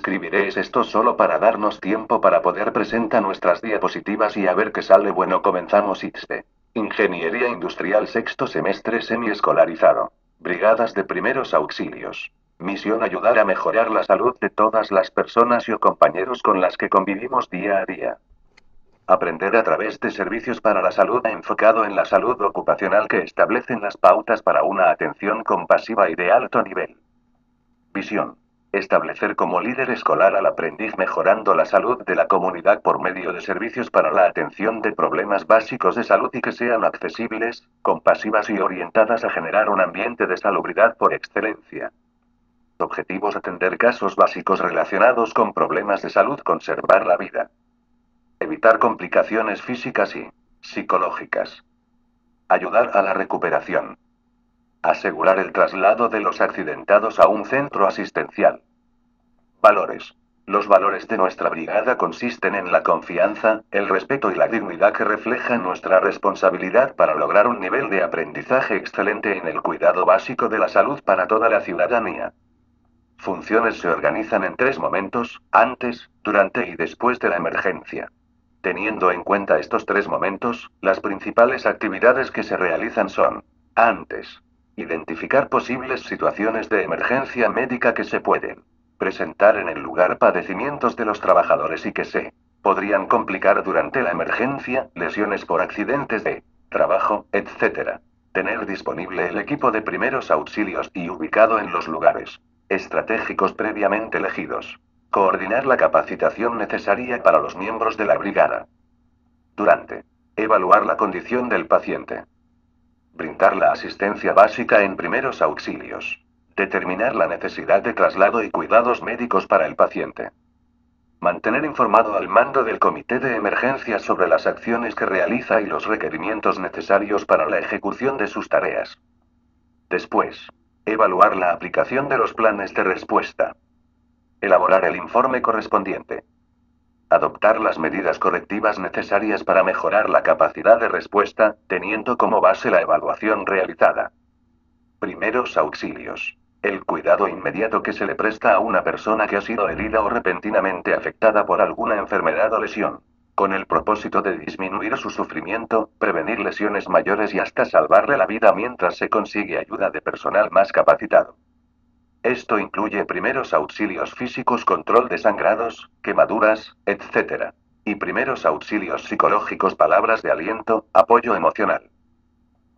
escribiré es esto solo para darnos tiempo para poder presentar nuestras diapositivas y a ver qué sale. Bueno, comenzamos. ITSE. Ingeniería Industrial, sexto semestre semiescolarizado. Brigadas de primeros auxilios. Misión: ayudar a mejorar la salud de todas las personas y o compañeros con las que convivimos día a día. Aprender a través de servicios para la salud enfocado en la salud ocupacional que establecen las pautas para una atención compasiva y de alto nivel. Visión: establecer como líder escolar al aprendiz mejorando la salud de la comunidad por medio de servicios para la atención de problemas básicos de salud y que sean accesibles, compasivas y orientadas a generar un ambiente de salubridad por excelencia. Objetivos: atender casos básicos relacionados con problemas de salud, conservar la vida. Evitar complicaciones físicas y psicológicas. Ayudar a la recuperación. Asegurar el traslado de los accidentados a un centro asistencial. Valores. Los valores de nuestra brigada consisten en la confianza, el respeto y la dignidad que reflejan nuestra responsabilidad para lograr un nivel de aprendizaje excelente en el cuidado básico de la salud para toda la ciudadanía. Funciones: se organizan en 3 momentos: antes, durante y después de la emergencia. Teniendo en cuenta estos 3 momentos, las principales actividades que se realizan son: antes, identificar posibles situaciones de emergencia médica que se pueden presentar en el lugar, padecimientos de los trabajadores y que se podrían complicar durante la emergencia, lesiones por accidentes de trabajo, etc. Tener disponible el equipo de primeros auxilios y ubicado en los lugares estratégicos previamente elegidos. Coordinar la capacitación necesaria para los miembros de la brigada. Durante. Evaluar la condición del paciente. Brindar la asistencia básica en primeros auxilios. Determinar la necesidad de traslado y cuidados médicos para el paciente. Mantener informado al mando del comité de emergencia sobre las acciones que realiza y los requerimientos necesarios para la ejecución de sus tareas. Después. Evaluar la aplicación de los planes de respuesta. Elaborar el informe correspondiente. Adoptar las medidas correctivas necesarias para mejorar la capacidad de respuesta, teniendo como base la evaluación realizada. Primeros auxilios. El cuidado inmediato que se le presta a una persona que ha sido herida o repentinamente afectada por alguna enfermedad o lesión, con el propósito de disminuir su sufrimiento, prevenir lesiones mayores y hasta salvarle la vida mientras se consigue ayuda de personal más capacitado. Esto incluye primeros auxilios físicos, control de sangrados, quemaduras, etc. Y primeros auxilios psicológicos, palabras de aliento, apoyo emocional.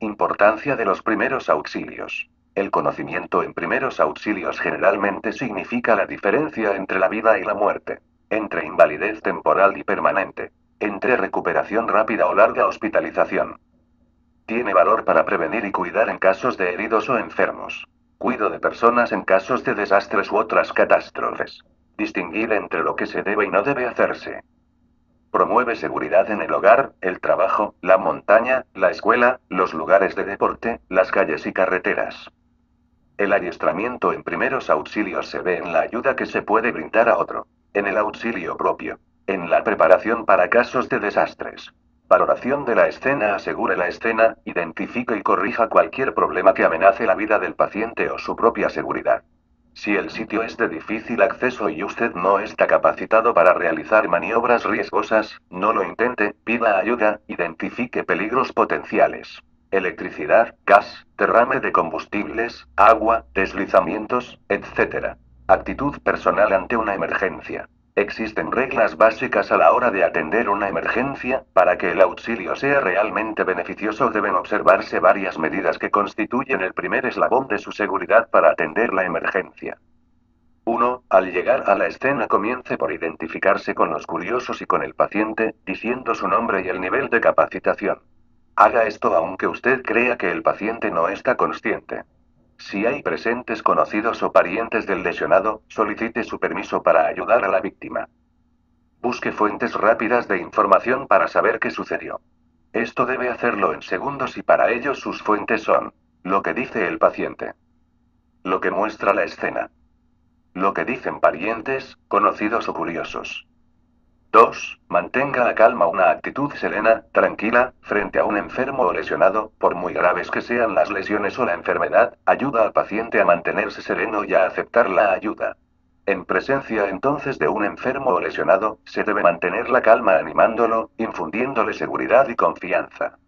Importancia de los primeros auxilios. El conocimiento en primeros auxilios generalmente significa la diferencia entre la vida y la muerte, entre invalidez temporal y permanente, entre recuperación rápida o larga hospitalización. Tiene valor para prevenir y cuidar en casos de heridos o enfermos. Cuido de personas en casos de desastres u otras catástrofes. Distinguir entre lo que se debe y no debe hacerse. Promueve seguridad en el hogar, el trabajo, la montaña, la escuela, los lugares de deporte, las calles y carreteras. El adiestramiento en primeros auxilios se ve en la ayuda que se puede brindar a otro, en el auxilio propio, en la preparación para casos de desastres. Valoración de la escena: asegure la escena, identifique y corrija cualquier problema que amenace la vida del paciente o su propia seguridad. Si el sitio es de difícil acceso y usted no está capacitado para realizar maniobras riesgosas, no lo intente, pida ayuda, identifique peligros potenciales. Electricidad, gas, derrame de combustibles, agua, deslizamientos, etc. Actitud personal ante una emergencia. Existen reglas básicas a la hora de atender una emergencia. Para que el auxilio sea realmente beneficioso deben observarse varias medidas que constituyen el primer eslabón de su seguridad para atender la emergencia. 1. Al llegar a la escena comience por identificarse con los curiosos y con el paciente, diciendo su nombre y el nivel de capacitación. Haga esto aunque usted crea que el paciente no está consciente. Si hay presentes conocidos o parientes del lesionado, solicite su permiso para ayudar a la víctima. Busque fuentes rápidas de información para saber qué sucedió. Esto debe hacerlo en segundos y para ello sus fuentes son lo que dice el paciente, lo que muestra la escena, lo que dicen parientes, conocidos o curiosos. 2. Mantenga la calma, una actitud serena, tranquila, frente a un enfermo o lesionado, por muy graves que sean las lesiones o la enfermedad, ayuda al paciente a mantenerse sereno y a aceptar la ayuda. En presencia entonces de un enfermo o lesionado, se debe mantener la calma animándolo, infundiéndole seguridad y confianza.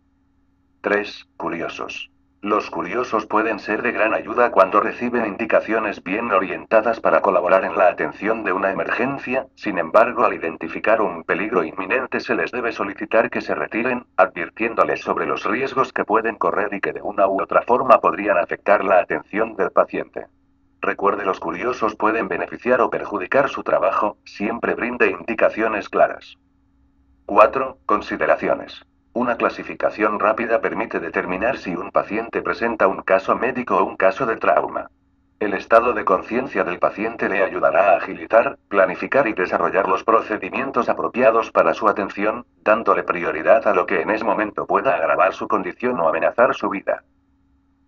3. Curiosos. Los curiosos pueden ser de gran ayuda cuando reciben indicaciones bien orientadas para colaborar en la atención de una emergencia, sin embargo, al identificar un peligro inminente se les debe solicitar que se retiren, advirtiéndoles sobre los riesgos que pueden correr y que de una u otra forma podrían afectar la atención del paciente. Recuerde, los curiosos pueden beneficiar o perjudicar su trabajo, siempre brinde indicaciones claras. 4. Consideraciones. Una clasificación rápida permite determinar si un paciente presenta un caso médico o un caso de trauma. El estado de conciencia del paciente le ayudará a agilizar, planificar y desarrollar los procedimientos apropiados para su atención, dándole prioridad a lo que en ese momento pueda agravar su condición o amenazar su vida.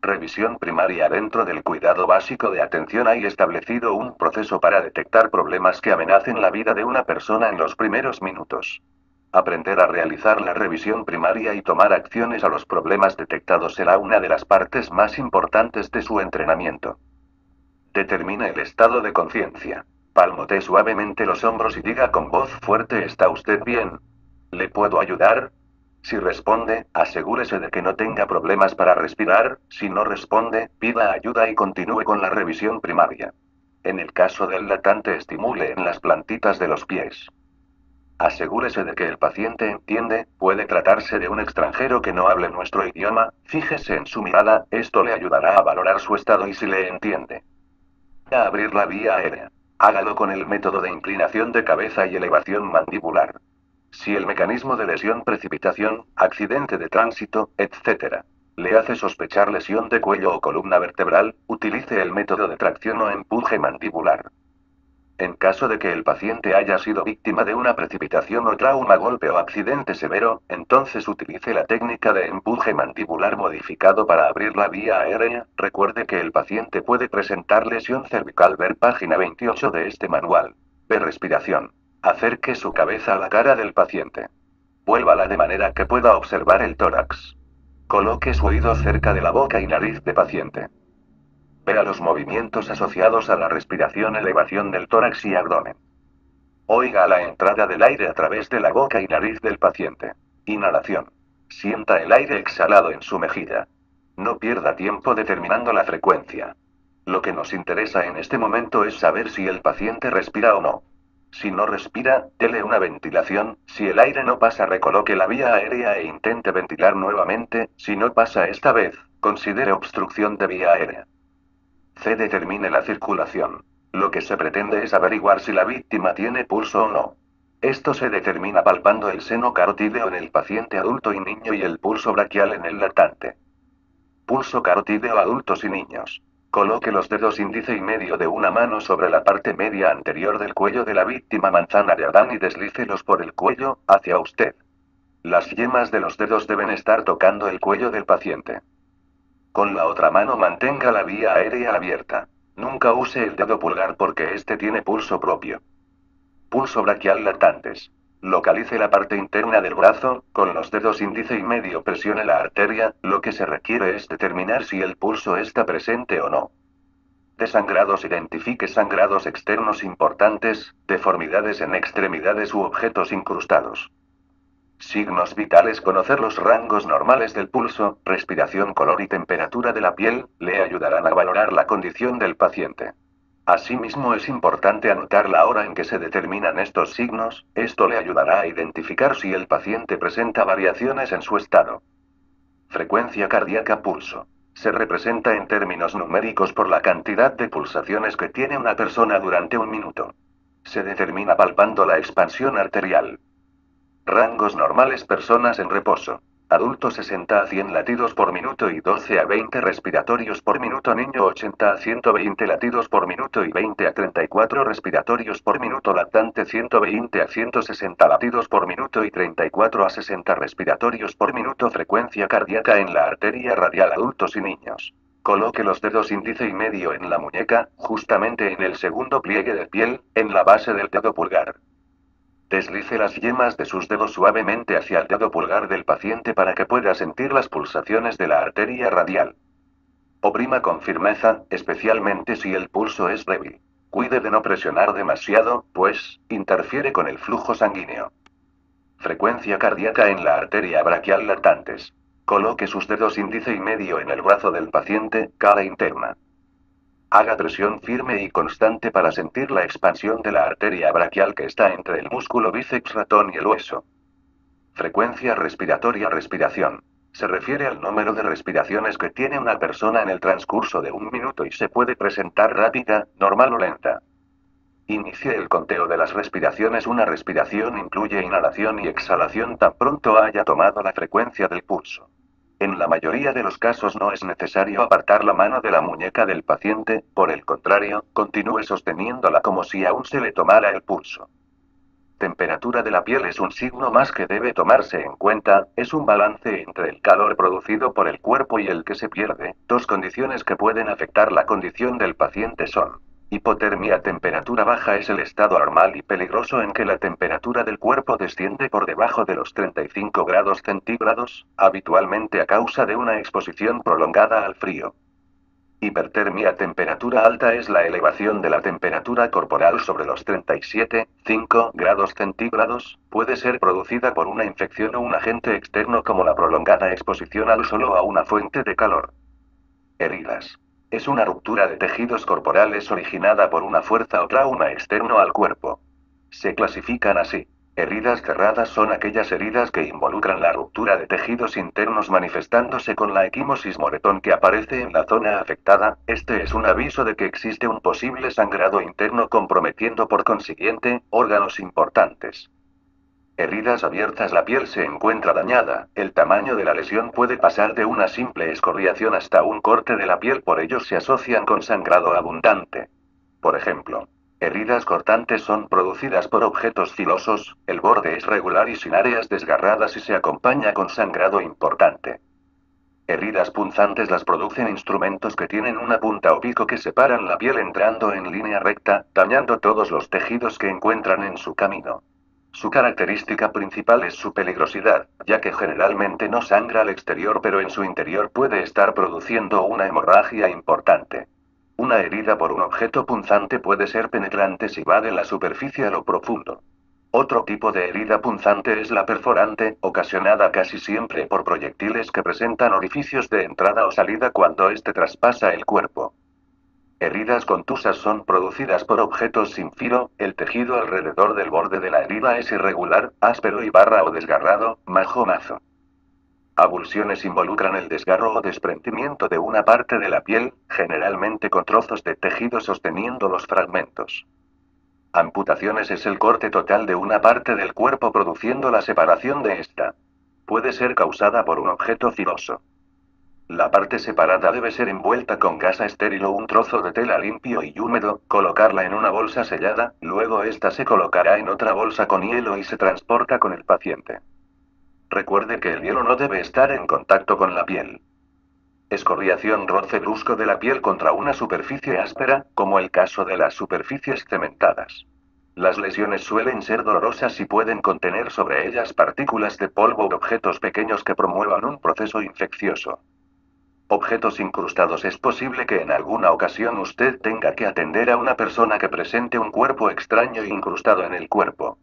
Revisión primaria. Dentro del cuidado básico de atención hay establecido un proceso para detectar problemas que amenacen la vida de una persona en los primeros minutos. Aprender a realizar la revisión primaria y tomar acciones a los problemas detectados será una de las partes más importantes de su entrenamiento. Determina el estado de conciencia. Palmotee suavemente los hombros y diga con voz fuerte: ¿está usted bien? ¿Le puedo ayudar? Si responde, asegúrese de que no tenga problemas para respirar; si no responde, pida ayuda y continúe con la revisión primaria. En el caso del latente, estimule en las plantitas de los pies. Asegúrese de que el paciente entiende; puede tratarse de un extranjero que no hable nuestro idioma; fíjese en su mirada, esto le ayudará a valorar su estado y si le entiende. A abrir la vía aérea. Hágalo con el método de inclinación de cabeza y elevación mandibular. Si el mecanismo de lesión, precipitación, accidente de tránsito, etc., le hace sospechar lesión de cuello o columna vertebral, utilice el método de tracción o empuje mandibular. En caso de que el paciente haya sido víctima de una precipitación o trauma, golpe o accidente severo, entonces utilice la técnica de empuje mandibular modificado para abrir la vía aérea. Recuerde que el paciente puede presentar lesión cervical. Ver página 28 de este manual. Ver respiración. Acerque su cabeza a la cara del paciente. Vuélvala de manera que pueda observar el tórax. Coloque su oído cerca de la boca y nariz de paciente. Vea los movimientos asociados a la respiración, elevación del tórax y abdomen. Oiga la entrada del aire a través de la boca y nariz del paciente. Inhalación. Sienta el aire exhalado en su mejilla. No pierda tiempo determinando la frecuencia. Lo que nos interesa en este momento es saber si el paciente respira o no. Si no respira, dele una ventilación; si el aire no pasa, recoloque la vía aérea e intente ventilar nuevamente; si no pasa esta vez, considere obstrucción de vía aérea. C. Determine la circulación. Lo que se pretende es averiguar si la víctima tiene pulso o no. Esto se determina palpando el seno carotídeo en el paciente adulto y niño y el pulso braquial en el lactante. Pulso carotídeo, adultos y niños. Coloque los dedos índice y medio de una mano sobre la parte media anterior del cuello de la víctima, manzana de Adán, y deslícelos por el cuello, hacia usted. Las yemas de los dedos deben estar tocando el cuello del paciente. Con la otra mano mantenga la vía aérea abierta. Nunca use el dedo pulgar porque este tiene pulso propio. Pulso braquial lactantes. Localice la parte interna del brazo; con los dedos índice y medio presione la arteria; lo que se requiere es determinar si el pulso está presente o no. De sangrados, identifique sangrados externos importantes, deformidades en extremidades u objetos incrustados. Signos vitales. Conocer los rangos normales del pulso, respiración, color y temperatura de la piel, le ayudarán a valorar la condición del paciente. Asimismo, es importante anotar la hora en que se determinan estos signos; esto le ayudará a identificar si el paciente presenta variaciones en su estado. Frecuencia cardíaca. Pulso. Se representa en términos numéricos por la cantidad de pulsaciones que tiene una persona durante un minuto. Se determina palpando la expansión arterial. Rangos normales. Personas en reposo. Adulto 60 a 100 latidos por minuto y 12 a 20 respiratorios por minuto. Niño 80 a 120 latidos por minuto y 20 a 34 respiratorios por minuto. Lactante 120 a 160 latidos por minuto y 34 a 60 respiratorios por minuto. Frecuencia cardíaca en la arteria radial. Adultos y niños. Coloque los dedos índice y medio en la muñeca, justamente en el segundo pliegue de piel, en la base del dedo pulgar. Deslice las yemas de sus dedos suavemente hacia el dedo pulgar del paciente para que pueda sentir las pulsaciones de la arteria radial. Oprima con firmeza, especialmente si el pulso es débil. Cuide de no presionar demasiado, pues, interfiere con el flujo sanguíneo. Frecuencia cardíaca en la arteria braquial lactantes. Coloque sus dedos índice y medio en el brazo del paciente, cara interna. Haga presión firme y constante para sentir la expansión de la arteria braquial que está entre el músculo bíceps ratón y el hueso. Frecuencia respiratoria respiración. Se refiere al número de respiraciones que tiene una persona en el transcurso de un minuto y se puede presentar rápida, normal o lenta. Inicie el conteo de las respiraciones. Una respiración incluye inhalación y exhalación tan pronto haya tomado la frecuencia del pulso. En la mayoría de los casos no es necesario apartar la mano de la muñeca del paciente, por el contrario, continúe sosteniéndola como si aún se le tomara el pulso. Temperatura de la piel es un signo más que debe tomarse en cuenta, es un balance entre el calor producido por el cuerpo y el que se pierde. Dos condiciones que pueden afectar la condición del paciente son: hipotermia. Temperatura baja es el estado anormal y peligroso en que la temperatura del cuerpo desciende por debajo de los 35 grados centígrados, habitualmente a causa de una exposición prolongada al frío. Hipertermia. Temperatura alta es la elevación de la temperatura corporal sobre los 37,5 grados centígrados, puede ser producida por una infección o un agente externo como la prolongada exposición al sol o a una fuente de calor. Heridas. Es una ruptura de tejidos corporales originada por una fuerza o trauma externo al cuerpo. Se clasifican así. Heridas cerradas son aquellas heridas que involucran la ruptura de tejidos internos manifestándose con la equimosis moretón que aparece en la zona afectada. Este es un aviso de que existe un posible sangrado interno comprometiendo por consiguiente órganos importantes. Heridas abiertas. La piel se encuentra dañada, el tamaño de la lesión puede pasar de una simple escoriación hasta un corte de la piel, por ello se asocian con sangrado abundante. Por ejemplo, heridas cortantes son producidas por objetos filosos, el borde es regular y sin áreas desgarradas y se acompaña con sangrado importante. Heridas punzantes las producen instrumentos que tienen una punta o pico que separan la piel entrando en línea recta, dañando todos los tejidos que encuentran en su camino. Su característica principal es su peligrosidad, ya que generalmente no sangra al exterior pero en su interior puede estar produciendo una hemorragia importante. Una herida por un objeto punzante puede ser penetrante si va de la superficie a lo profundo. Otro tipo de herida punzante es la perforante, ocasionada casi siempre por proyectiles que presentan orificios de entrada o salida cuando éste traspasa el cuerpo. Heridas contusas son producidas por objetos sin filo, el tejido alrededor del borde de la herida es irregular, áspero y barra o desgarrado, majo-mazo. Avulsiones involucran el desgarro o desprendimiento de una parte de la piel, generalmente con trozos de tejido sosteniendo los fragmentos. Amputaciones es el corte total de una parte del cuerpo produciendo la separación de esta. Puede ser causada por un objeto filoso. La parte separada debe ser envuelta con gasa estéril o un trozo de tela limpio y húmedo, colocarla en una bolsa sellada, luego esta se colocará en otra bolsa con hielo y se transporta con el paciente. Recuerde que el hielo no debe estar en contacto con la piel. Escoriación. Roce brusco de la piel contra una superficie áspera, como el caso de las superficies cementadas. Las lesiones suelen ser dolorosas y pueden contener sobre ellas partículas de polvo u objetos pequeños que promuevan un proceso infeccioso. Objetos incrustados. Es posible que en alguna ocasión usted tenga que atender a una persona que presente un cuerpo extraño incrustado en el cuerpo.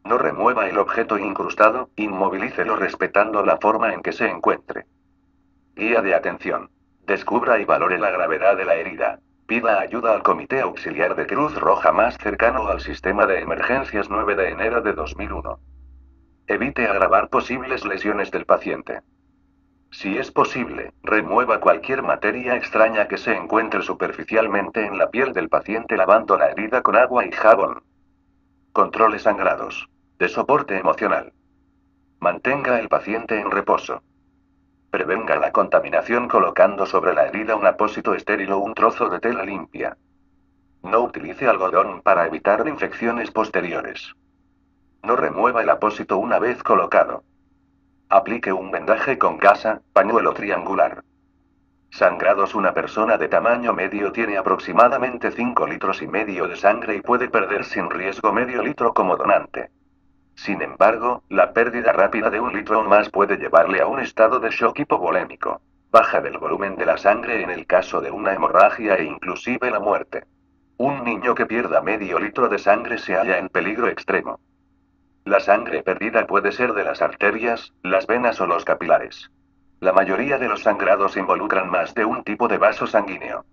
No remueva el objeto incrustado, inmovilícelo respetando la forma en que se encuentre. Guía de atención. Descubra y valore la gravedad de la herida. Pida ayuda al Comité Auxiliar de Cruz Roja más cercano al Sistema de Emergencias 9 de enero de 2001. Evite agravar posibles lesiones del paciente. Si es posible, remueva cualquier materia extraña que se encuentre superficialmente en la piel del paciente lavando la herida con agua y jabón. Controle sangrados. De soporte emocional. Mantenga el paciente en reposo. Prevenga la contaminación colocando sobre la herida un apósito estéril o un trozo de tela limpia. No utilice algodón para evitar infecciones posteriores. No remueva el apósito una vez colocado. Aplique un vendaje con gasa, pañuelo triangular. Sangrados. Una persona de tamaño medio tiene aproximadamente 5 litros y medio de sangre y puede perder sin riesgo medio litro como donante. Sin embargo, la pérdida rápida de un litro o más puede llevarle a un estado de shock hipovolémico, baja del volumen de la sangre en el caso de una hemorragia e inclusive la muerte. Un niño que pierda medio litro de sangre se halla en peligro extremo. La sangre perdida puede ser de las arterias, las venas o los capilares. La mayoría de los sangrados involucran más de un tipo de vaso sanguíneo.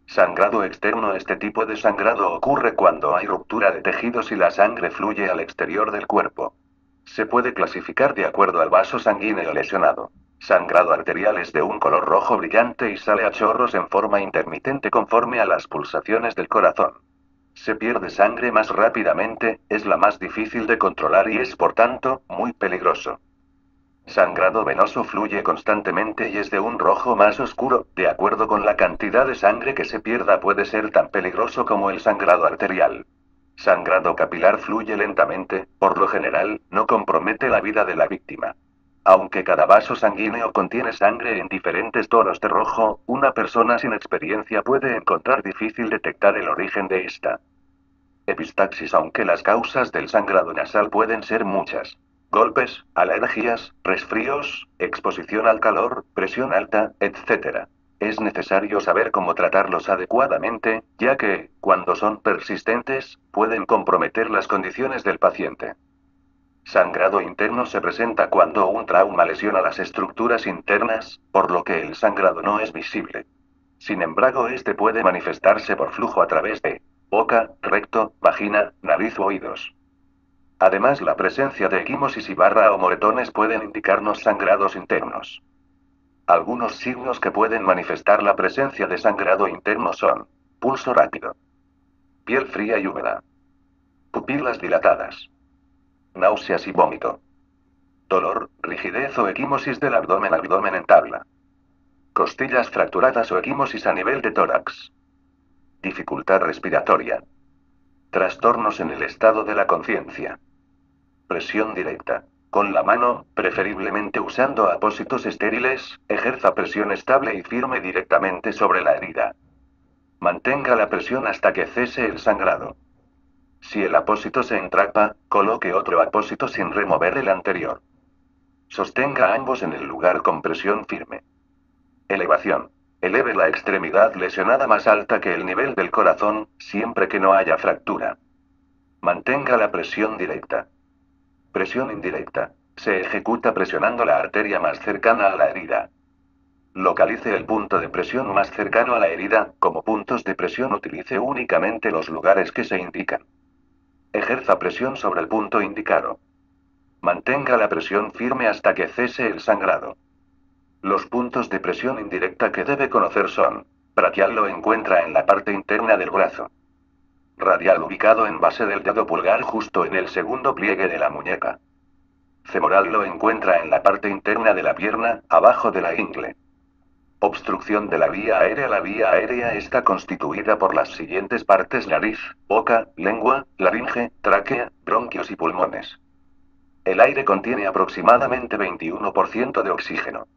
Sangrado externo. Este tipo de sangrado ocurre cuando hay ruptura de tejidos y la sangre fluye al exterior del cuerpo. Se puede clasificar de acuerdo al vaso sanguíneo lesionado. Sangrado arterial es de un color rojo brillante y sale a chorros en forma intermitente conforme a las pulsaciones del corazón. Se pierde sangre más rápidamente, es la más difícil de controlar y es por tanto, muy peligroso. Sangrado venoso fluye constantemente y es de un rojo más oscuro, de acuerdo con la cantidad de sangre que se pierda puede ser tan peligroso como el sangrado arterial. Sangrado capilar fluye lentamente, por lo general, no compromete la vida de la víctima. Aunque cada vaso sanguíneo contiene sangre en diferentes tonos de rojo, una persona sin experiencia puede encontrar difícil detectar el origen de esta. Epistaxis. Aunque las causas del sangrado nasal pueden ser muchas. Golpes, alergias, resfríos, exposición al calor, presión alta, etc. Es necesario saber cómo tratarlos adecuadamente, ya que, cuando son persistentes, pueden comprometer las condiciones del paciente. Sangrado interno se presenta cuando un trauma lesiona las estructuras internas, por lo que el sangrado no es visible. Sin embargo, este puede manifestarse por flujo a través de boca, recto, vagina, nariz o oídos. Además, la presencia de equimosis y barra o moretones pueden indicarnos sangrados internos. Algunos signos que pueden manifestar la presencia de sangrado interno son pulso rápido, piel fría y húmeda, pupilas dilatadas, náuseas y vómito, dolor, rigidez o equimosis del abdomen en tabla, costillas fracturadas o equimosis a nivel de tórax, dificultad respiratoria, trastornos en el estado de la conciencia. Presión directa. Con la mano, preferiblemente usando apósitos estériles, ejerza presión estable y firme directamente sobre la herida. Mantenga la presión hasta que cese el sangrado. Si el apósito se entrapa, coloque otro apósito sin remover el anterior. Sostenga ambos en el lugar con presión firme. Elevación. Eleve la extremidad lesionada más alta que el nivel del corazón, siempre que no haya fractura. Mantenga la presión directa. Presión indirecta. Se ejecuta presionando la arteria más cercana a la herida. Localice el punto de presión más cercano a la herida. Como puntos de presión utilice únicamente los lugares que se indican. Ejerza presión sobre el punto indicado. Mantenga la presión firme hasta que cese el sangrado. Los puntos de presión indirecta que debe conocer son: braquial lo encuentra en la parte interna del brazo. Radial ubicado en base del dedo pulgar justo en el segundo pliegue de la muñeca. Femoral lo encuentra en la parte interna de la pierna, abajo de la ingle. Obstrucción de la vía aérea. La vía aérea está constituida por las siguientes partes: nariz, boca, lengua, laringe, tráquea, bronquios y pulmones. El aire contiene aproximadamente 21% de oxígeno.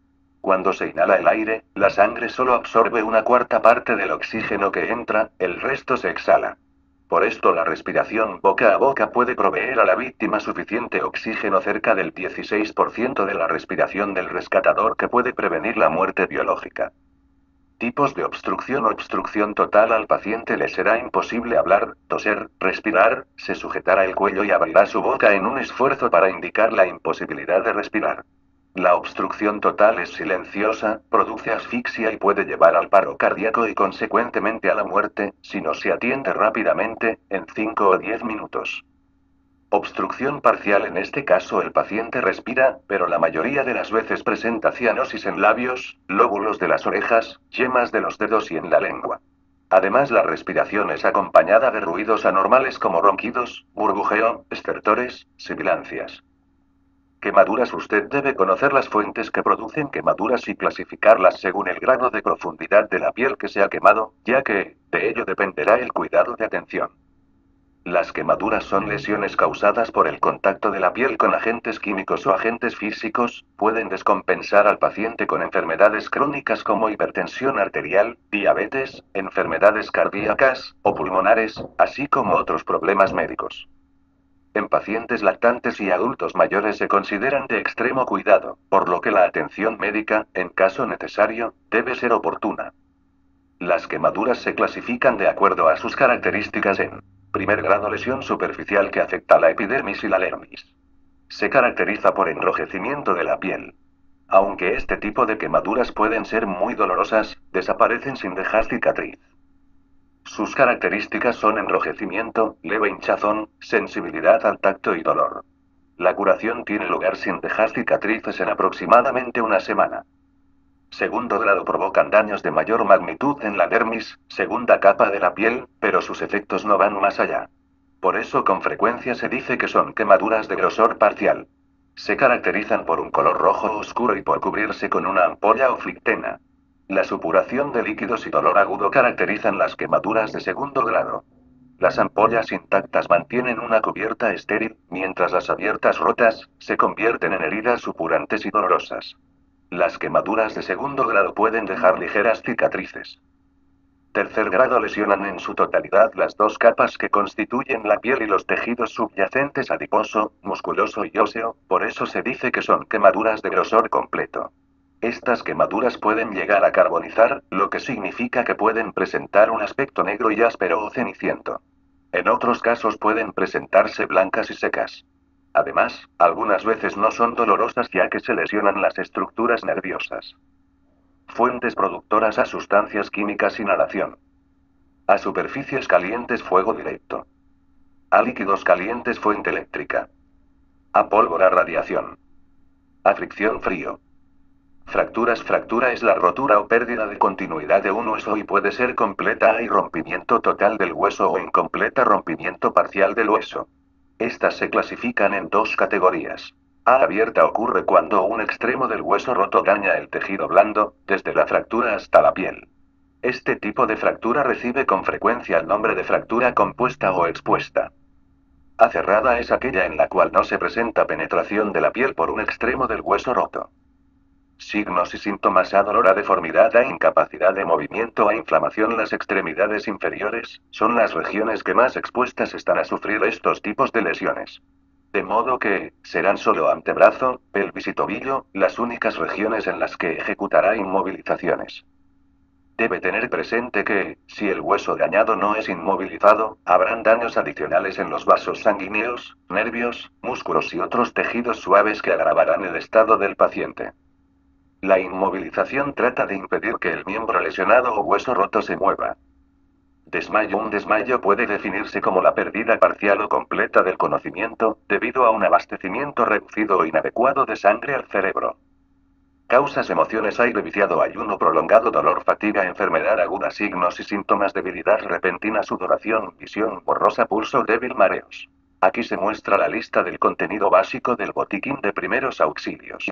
Cuando se inhala el aire, la sangre solo absorbe una cuarta parte del oxígeno que entra, el resto se exhala. Por esto la respiración boca a boca puede proveer a la víctima suficiente oxígeno, cerca del 16% de la respiración del rescatador, que puede prevenir la muerte biológica. Tipos de obstrucción. Obstrucción total. Al paciente le será imposible hablar, toser, respirar, se sujetará el cuello y abrirá su boca en un esfuerzo para indicar la imposibilidad de respirar. La obstrucción total es silenciosa, produce asfixia y puede llevar al paro cardíaco y consecuentemente a la muerte, si no se atiende rápidamente, en 5 o 10 minutos. Obstrucción parcial. En este caso el paciente respira, pero la mayoría de las veces presenta cianosis en labios, lóbulos de las orejas, yemas de los dedos y en la lengua. Además, la respiración es acompañada de ruidos anormales como ronquidos, burbujeo, estertores, sibilancias. Quemaduras. Usted debe conocer las fuentes que producen quemaduras y clasificarlas según el grado de profundidad de la piel que se ha quemado, ya que, de ello dependerá el cuidado de atención. Las quemaduras son lesiones causadas por el contacto de la piel con agentes químicos o agentes físicos. Pueden descompensar al paciente con enfermedades crónicas como hipertensión arterial, diabetes, enfermedades cardíacas o pulmonares, así como otros problemas médicos. En pacientes lactantes y adultos mayores se consideran de extremo cuidado, por lo que la atención médica, en caso necesario, debe ser oportuna. Las quemaduras se clasifican de acuerdo a sus características en primer grado lesión superficial que afecta la epidermis y la dermis. Se caracteriza por enrojecimiento de la piel. Aunque este tipo de quemaduras pueden ser muy dolorosas, desaparecen sin dejar cicatriz. Sus características son enrojecimiento, leve hinchazón, sensibilidad al tacto y dolor. La curación tiene lugar sin dejar cicatrices en aproximadamente una semana. Segundo grado provocan daños de mayor magnitud en la dermis, segunda capa de la piel, pero sus efectos no van más allá. Por eso con frecuencia se dice que son quemaduras de grosor parcial. Se caracterizan por un color rojo oscuro y por cubrirse con una ampolla o flictena. La supuración de líquidos y dolor agudo caracterizan las quemaduras de segundo grado. Las ampollas intactas mantienen una cubierta estéril, mientras las abiertas rotas se convierten en heridas supurantes y dolorosas. Las quemaduras de segundo grado pueden dejar ligeras cicatrices. Tercer grado lesionan en su totalidad las dos capas que constituyen la piel y los tejidos subyacentes adiposo, musculoso y óseo, por eso se dice que son quemaduras de grosor completo. Estas quemaduras pueden llegar a carbonizar, lo que significa que pueden presentar un aspecto negro y áspero o ceniciento. En otros casos pueden presentarse blancas y secas. Además, algunas veces no son dolorosas ya que se lesionan las estructuras nerviosas. Fuentes productoras a sustancias químicas: inhalación. A superficies calientes: fuego directo. A líquidos calientes: fuente eléctrica. A pólvora: radiación. A fricción: frío. Fracturas: fractura es la rotura o pérdida de continuidad de un hueso y puede ser completa. Hay rompimiento total del hueso o incompleta rompimiento parcial del hueso. Estas se clasifican en dos categorías. A abierta ocurre cuando un extremo del hueso roto daña el tejido blando, desde la fractura hasta la piel. Este tipo de fractura recibe con frecuencia el nombre de fractura compuesta o expuesta. A cerrada es aquella en la cual no se presenta penetración de la piel por un extremo del hueso roto. Signos y síntomas: a dolor, a deformidad, a incapacidad de movimiento, a inflamación. Las extremidades inferiores son las regiones que más expuestas están a sufrir estos tipos de lesiones. De modo que, serán solo antebrazo, pelvis y tobillo, las únicas regiones en las que ejecutará inmovilizaciones. Debe tener presente que, si el hueso dañado no es inmovilizado, habrán daños adicionales en los vasos sanguíneos, nervios, músculos y otros tejidos suaves que agravarán el estado del paciente. La inmovilización trata de impedir que el miembro lesionado o hueso roto se mueva. Desmayo: un desmayo puede definirse como la pérdida parcial o completa del conocimiento, debido a un abastecimiento reducido o inadecuado de sangre al cerebro. Causas: emociones, aire viciado, ayuno prolongado, dolor, fatiga, enfermedad aguda. Signos y síntomas: debilidad repentina, sudoración, visión borrosa, pulso débil, mareos. Aquí se muestra la lista del contenido básico del botiquín de primeros auxilios.